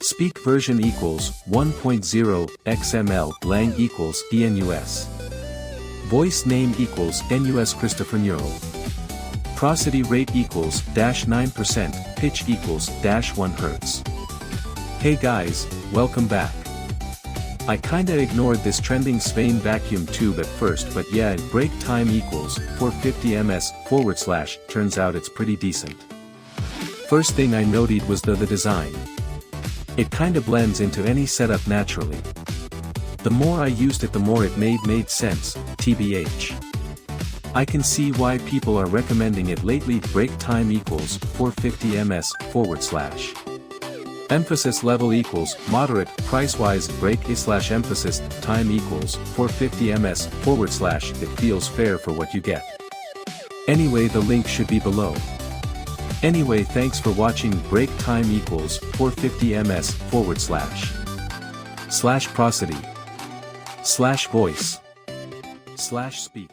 Speak version equals 1.0 XML lang equals ENUS. Voice name equals NUS Christopher Neural. Prosody rate equals -9%, pitch equals -1 Hz. Hey guys, welcome back. I kinda ignored this trending Psvane vacuum tube at first, but yeah, break time equals 450 ms / turns out it's pretty decent. First thing I noted was the design. It kinda blends into any setup naturally. The more I used it, the more it made sense, TBH. I can see why people are recommending it lately. Break time equals 450 ms /. Emphasis level equals moderate. Price-wise, break /emphasis time equals 450 ms /. It feels fair for what you get. Anyway, the link should be below. Anyway, thanks for watching. Break time equals 450 ms /. Prosody /voice /speak.